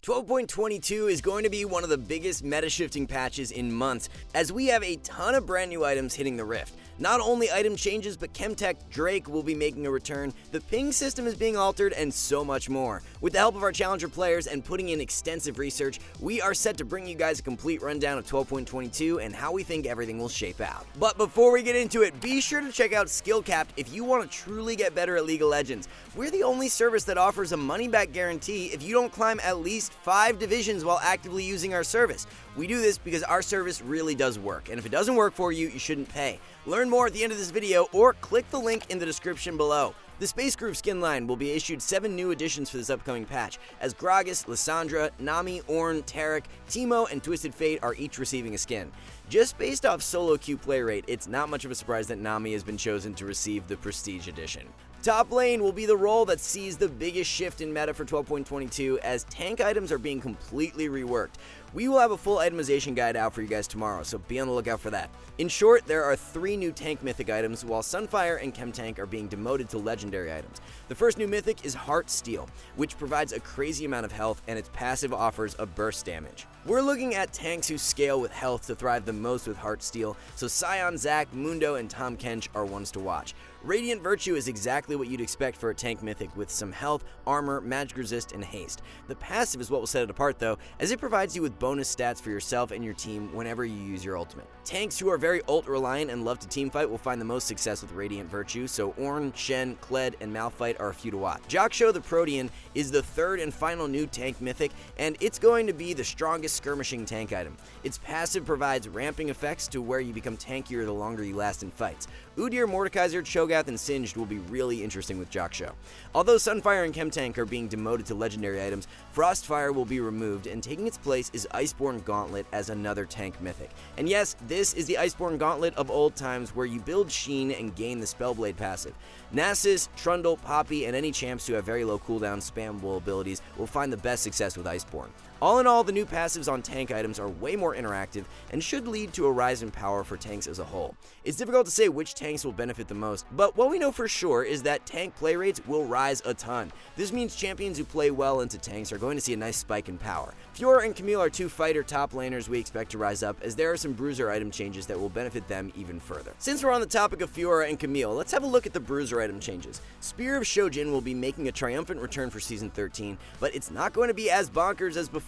12.22 is going to be one of the biggest meta-shifting patches in months, as we have a ton of brand new items hitting the Rift. Not only item changes, but Chemtech Drake will be making a return, the ping system is being altered, and so much more. With the help of our challenger players and putting in extensive research, we are set to bring you guys a complete rundown of 12.22 and how we think everything will shape out. But before we get into it, be sure to check out SkillCapped if you want to truly get better at League of Legends. We're the only service that offers a money-back guarantee if you don't climb at least 5 divisions while actively using our service. We do this because our service really does work, and if it doesn't work for you, you shouldn't pay. Learn more at the end of this video or click the link in the description below. The Space Group skin line will be issued 7 new additions for this upcoming patch, as Gragas, Lissandra, Nami, Ornn, Taric, Teemo, and Twisted Fate are each receiving a skin. Just based off solo queue play rate, it's not much of a surprise that Nami has been chosen to receive the Prestige Edition. Top lane will be the role that sees the biggest shift in meta for 12.22 as tank items are being completely reworked. We will have a full itemization guide out for you guys tomorrow, so be on the lookout for that. In short, there are 3 new tank mythic items, while Sunfire and Chemtank are being demoted to legendary items. The first new mythic is Heartsteel, which provides a crazy amount of health, and its passive offers a burst damage. We're looking at tanks who scale with health to thrive the most with Heartsteel, so Sion, Zac, Mundo, and Tahm Kench are ones to watch. Radiant Virtue is exactly what you'd expect for a tank mythic with some health, armor, magic resist, and haste. The passive is what will set it apart though, as it provides you with bonus stats for yourself and your team whenever you use your ultimate. Tanks who are very ult reliant and love to teamfight will find the most success with Radiant Virtue, so Ornn, Shen, Kled, and Malphite are a few to watch. Jak'Sho the Protean is the third and final new tank mythic, and it's going to be the strongest skirmishing tank item. Its passive provides ramping effects to where you become tankier the longer you last in fights. Udyr, Mordekaiser, Cho'Gath, and Singed will be really interesting with Jak'Sho. Although Sunfire and Chemtank are being demoted to legendary items, Frostfire will be removed, and taking its place is Iceborne Gauntlet as another tank mythic. And yes, this is the Iceborne Gauntlet of old times where you build Sheen and gain the Spellblade passive. Nasus, Trundle, Poppy, and any champs who have very low cooldown spammable abilities will find the best success with Iceborne. All in all, the new passives on tank items are way more interactive and should lead to a rise in power for tanks as a whole. It's difficult to say which tanks will benefit the most, but what we know for sure is that tank play rates will rise a ton. This means champions who play well into tanks are going to see a nice spike in power. Fiora and Camille are 2 fighter top laners we expect to rise up, as there are some bruiser item changes that will benefit them even further. Since we're on the topic of Fiora and Camille, let's have a look at the bruiser item changes. Spear of Shojin will be making a triumphant return for Season 13, but it's not going to be as bonkers as before.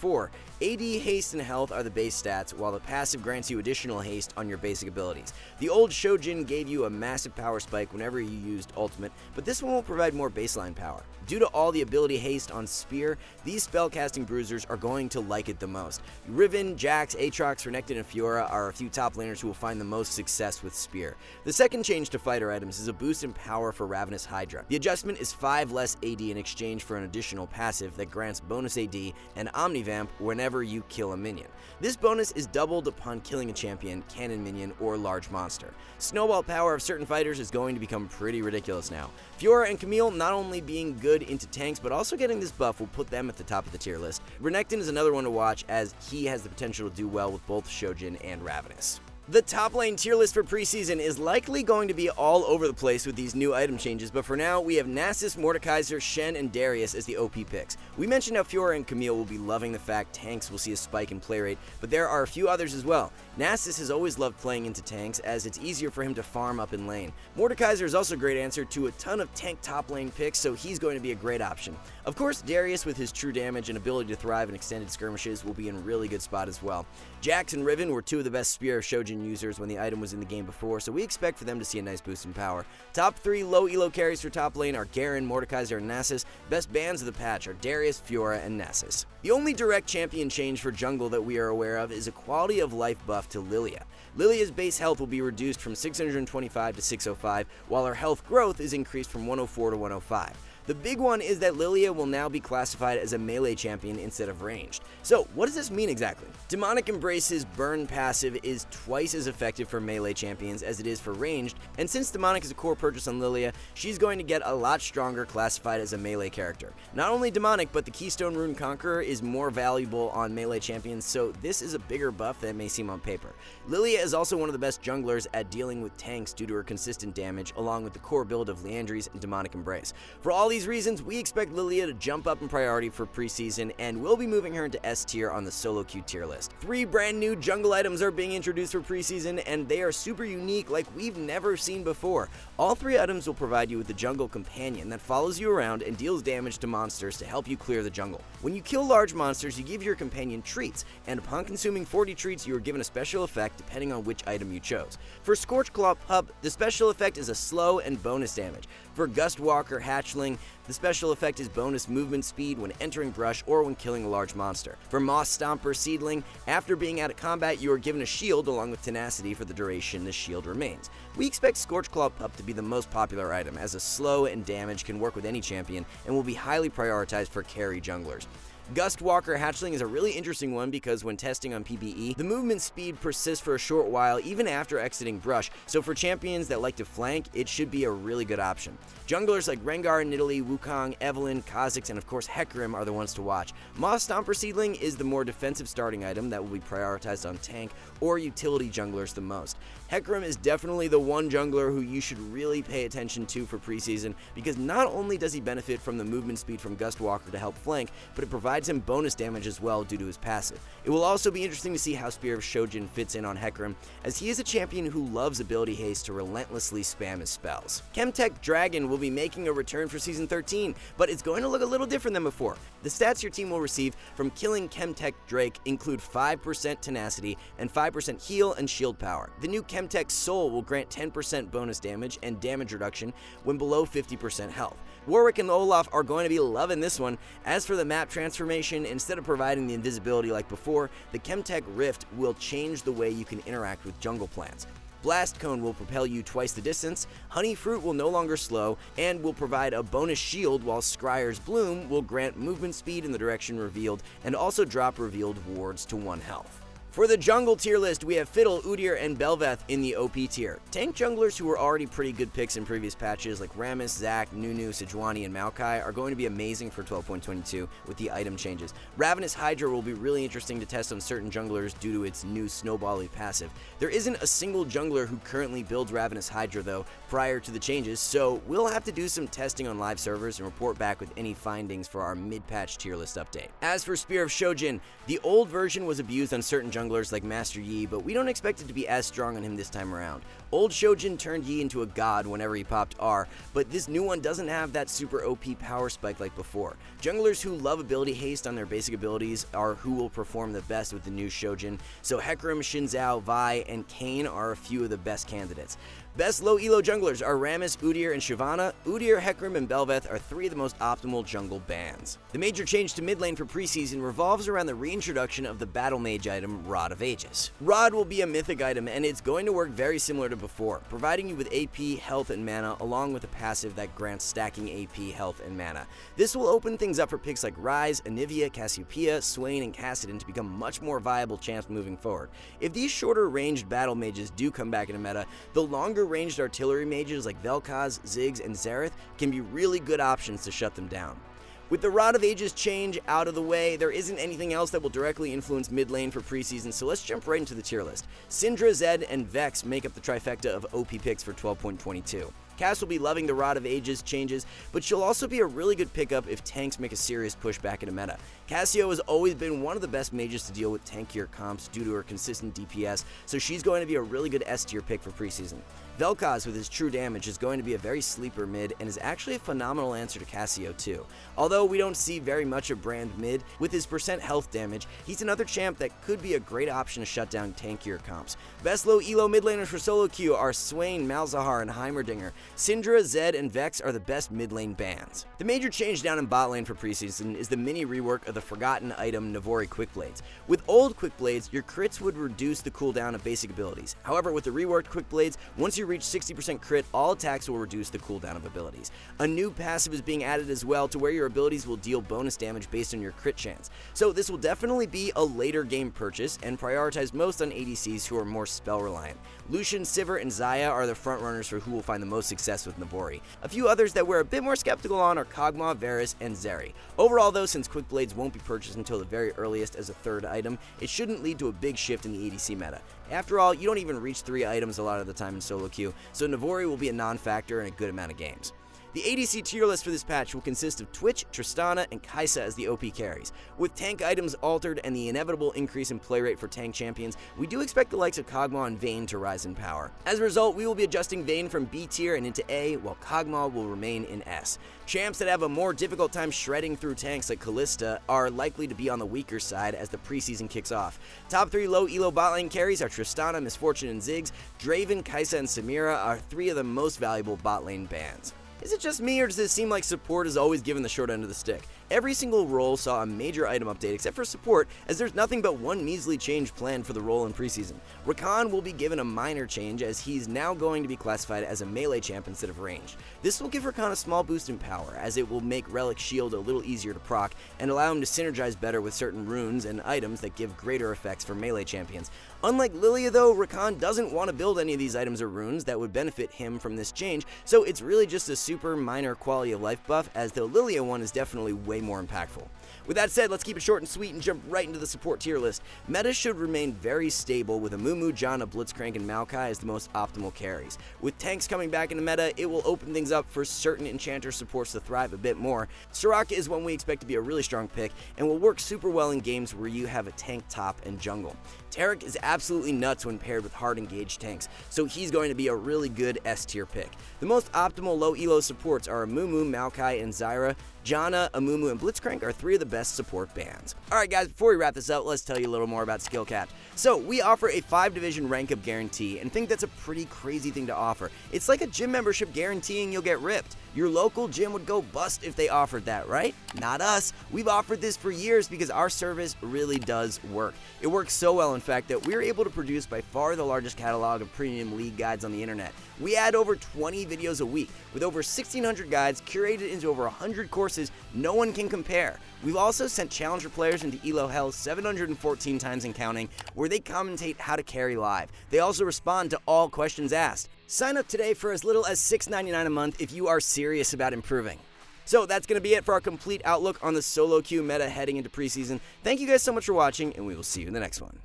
AD, haste, and health are the base stats, while the passive grants you additional haste on your basic abilities. The old Shojin gave you a massive power spike whenever you used ultimate, but this one will provide more baseline power. Due to all the ability haste on Spear, these spellcasting bruisers are going to like it the most. Riven, Jax, Aatrox, Renekton, and Fiora are a few top laners who will find the most success with Spear. The second change to fighter items is a boost in power for Ravenous Hydra. The adjustment is 5 less AD in exchange for an additional passive that grants bonus AD and Omnivamp whenever you kill a minion. This bonus is doubled upon killing a champion, cannon minion, or large monster. Snowball power of certain fighters is going to become pretty ridiculous now. Fiora and Camille not only being good into tanks, but also getting this buff will put them at the top of the tier list. Renekton is another one to watch, as he has the potential to do well with both Shojin and Ravenous. The top lane tier list for preseason is likely going to be all over the place with these new item changes, but for now, we have Nasus, Mordekaiser, Shen, and Darius as the OP picks. We mentioned how Fiora and Camille will be loving the fact tanks will see a spike in play rate, but there are a few others as well. Nasus has always loved playing into tanks, as it's easier for him to farm up in lane. Mordekaiser is also a great answer to a ton of tank top lane picks, so he's going to be a great option. Of course, Darius, with his true damage and ability to thrive in extended skirmishes, will be in a really good spot as well. Jax and Riven were 2 of the best Spear of Shojin users when the item was in the game before, so we expect for them to see a nice boost in power. Top 3 low elo carries for top lane are Garen, Mordekaiser, and Nasus. Best bans of the patch are Darius, Fiora, and Nasus. The only direct champion change for jungle that we are aware of is a quality of life buff to Lilia. Lilia's base health will be reduced from 625 to 605, while her health growth is increased from 104 to 105. The big one is that Lilia will now be classified as a melee champion instead of ranged. So what does this mean exactly? Demonic Embrace's burn passive is twice as effective for melee champions as it is for ranged, and since Demonic is a core purchase on Lilia, she's going to get a lot stronger classified as a melee character. Not only Demonic, but the Keystone Rune Conqueror is more valuable on melee champions, so this is a bigger buff than it may seem on paper. Lilia is also one of the best junglers at dealing with tanks due to her consistent damage, along with the core build of Liandry's and Demonic Embrace. For all these these reasons, we expect Lilia to jump up in priority for preseason, and we'll be moving her into S tier on the solo queue tier list. 3 brand new jungle items are being introduced for preseason, and they are super unique like we've never seen before. All 3 items will provide you with the jungle companion that follows you around and deals damage to monsters to help you clear the jungle. When you kill large monsters, you give your companion treats, and upon consuming 40 treats, you are given a special effect depending on which item you chose. For Scorchclaw Pup, the special effect is a slow and bonus damage. For Gustwalker Hatchling, the special effect is bonus movement speed when entering brush or when killing a large monster. For Moss Stomper Seedling, after being out of combat, you are given a shield along with tenacity for the duration the shield remains. We expect Scorchclaw Pup to be the most popular item, as a slow and damage can work with any champion and will be highly prioritized for carry junglers. Gustwalker Hatchling is a really interesting one because when testing on PvE, the movement speed persists for a short while even after exiting brush, so for champions that like to flank, it should be a really good option. Junglers like Rengar, Nidalee, Wukong, Evelynn, Kha'Zix, and of course Hecarim are the ones to watch. Moss Stomper Seedling is the more defensive starting item that will be prioritized on tank or utility junglers the most. Hecarim is definitely the one jungler who you should really pay attention to for preseason because not only does he benefit from the movement speed from Gustwalker to help flank, but it provides him bonus damage as well due to his passive. It will also be interesting to see how Spear of Shojin fits in on Hecarim, as he is a champion who loves ability haste to relentlessly spam his spells. Chemtech Dragon will be making a return for Season 13, but it's going to look a little different than before. The stats your team will receive from killing Chemtech Drake include 5% tenacity and 5% heal and shield power. The new Chemtech Soul will grant 10% bonus damage and damage reduction when below 50% health. Warwick and Olaf are going to be loving this one. As for the map transformation, instead of providing the invisibility like before, the Chemtech Rift will change the way you can interact with jungle plants. Blast Cone will propel you twice the distance, Honey Fruit will no longer slow, and will provide a bonus shield, while Scryer's Bloom will grant movement speed in the direction revealed and also drop revealed wards to 1 health. For the jungle tier list, we have Fiddle, Udyr, and Bel'Veth in the OP tier. Tank junglers who were already pretty good picks in previous patches like Rammus, Zac, Nunu, Sejuani, and Maokai are going to be amazing for 12.22 with the item changes. Ravenous Hydra will be really interesting to test on certain junglers due to its new snowbally passive. There isn't a single jungler who currently builds Ravenous Hydra though prior to the changes, so we'll have to do some testing on live servers and report back with any findings for our mid-patch tier list update. As for Spear of Shojin, the old version was abused on certain junglers like Master Yi, but we don't expect it to be as strong on him this time around. Old Shojin turned Yi into a god whenever he popped R, but this new one doesn't have that super OP power spike like before. Junglers who love ability haste on their basic abilities are who will perform the best with the new Shojin, so Hecarim, Xin Zhao, Vi, and Kayn are a few of the best candidates. Best low elo junglers are Rammus, Udyr, and Shyvana. Udyr, Hecarim, and Bel'Veth are 3 of the most optimal jungle bans. The major change to mid lane for preseason revolves around the reintroduction of the battle mage item Rod of Ages. Rod will be a mythic item and it's going to work very similar to before, providing you with AP, health, and mana along with a passive that grants stacking AP, health, and mana. This will open things up for picks like Ryze, Anivia, Cassiopeia, Swain, and Kassadin to become much more viable champs moving forward. If these shorter ranged battle mages do come back into meta, the longer ranged artillery mages like Vel'Koz, Ziggs, and Xerath can be really good options to shut them down. With the Rod of Ages change out of the way, there isn't anything else that will directly influence mid lane for preseason, so let's jump right into the tier list. Syndra, Zed, and Vex make up the trifecta of OP picks for 12.22. Cass will be loving the Rod of Ages changes, but she'll also be a really good pickup if tanks make a serious push back into meta. Cassio has always been one of the best mages to deal with tankier comps due to her consistent DPS, so she's going to be a really good S tier pick for preseason. Vel'Koz with his true damage is going to be a very sleeper mid and is actually a phenomenal answer to Cassio too. Although we don't see very much of Brand mid, with his percent health damage, he's another champ that could be a great option to shut down tankier comps. Best low elo mid laners for solo queue are Swain, Malzahar, and Heimerdinger. Syndra, Zed, and Vex are the best mid lane bans. The major change down in bot lane for preseason is the mini rework of the forgotten item Navori Quick Blades. With old Quick Blades, your crits would reduce the cooldown of basic abilities. However, with the reworked Quick Blades, once you reach 60% crit, all attacks will reduce the cooldown of abilities. A new passive is being added as well to where your abilities will deal bonus damage based on your crit chance. So this will definitely be a later game purchase and prioritized most on ADCs who are more spell reliant. Lucian, Sivir, and Xayah are the front runners for who will find the most success with Navori. A few others that we're a bit more skeptical on are Kog'Maw, Varus, and Zeri. Overall though, since Quick Blades won't be purchased until the very earliest as a third item, it shouldn't lead to a big shift in the ADC meta. After all, you don't even reach 3 items a lot of the time in solo queue, so Navori will be a non-factor in a good amount of games. The ADC tier list for this patch will consist of Twitch, Tristana, and Kai'Sa as the OP carries. With tank items altered and the inevitable increase in play rate for tank champions, we do expect the likes of Kog'Maw and Vayne to rise in power. As a result, we will be adjusting Vayne from B tier and into A, while Kog'Maw will remain in S. Champs that have a more difficult time shredding through tanks like Kalista are likely to be on the weaker side as the preseason kicks off. Top 3 low elo bot lane carries are Tristana, Misfortune, and Ziggs. Draven, Kai'Sa, and Samira are 3 of the most valuable bot lane bans. Is it just me, or does it seem like support is always given the short end of the stick? Every single role saw a major item update except for support, as there's nothing but one measly change planned for the role in preseason. Rakan will be given a minor change, as he's now going to be classified as a melee champ instead of ranged. This will give Rakan a small boost in power, as it will make Relic Shield a little easier to proc and allow him to synergize better with certain runes and items that give greater effects for melee champions. Unlike Lilia though, Rakan doesn't want to build any of these items or runes that would benefit him from this change, so it's really just a super minor quality of life buff, as the Lilia one is definitely way more impactful. With that said, let's keep it short and sweet and jump right into the support tier list. Meta should remain very stable, with Amumu, Janna, Blitzcrank, and Maokai as the most optimal carries. With tanks coming back into meta, it will open things up for certain enchanter supports to thrive a bit more. Soraka is one we expect to be a really strong pick and will work super well in games where you have a tank top and jungle. Taric is absolutely nuts when paired with hard engaged tanks, so he's going to be a really good S tier pick. The most optimal low elo supports are Amumu, Maokai, and Zyra. Janna, Amumu, and Blitzcrank are 3 of the best support bans. Alright guys, before we wrap this up, let's tell you a little more about SkillCapped. So, we offer a 5-division rank up guarantee, and think that's a pretty crazy thing to offer. It's like a gym membership guaranteeing you'll get ripped. Your local gym would go bust if they offered that, right? Not us. We've offered this for years because our service really does work. It works so well, in fact, that we're able to produce by far the largest catalog of premium league guides on the internet. We add over 20 videos a week, with over 1,600 guides curated into over 100 courses no one can compare. We've also sent challenger players into Elo Hell 714 times and counting, where they commentate how to carry live. They also respond to all questions asked. Sign up today for as little as $6.99 a month if you are serious about improving. So that's going to be it for our complete outlook on the solo queue meta heading into preseason. Thank you guys so much for watching, and we will see you in the next one.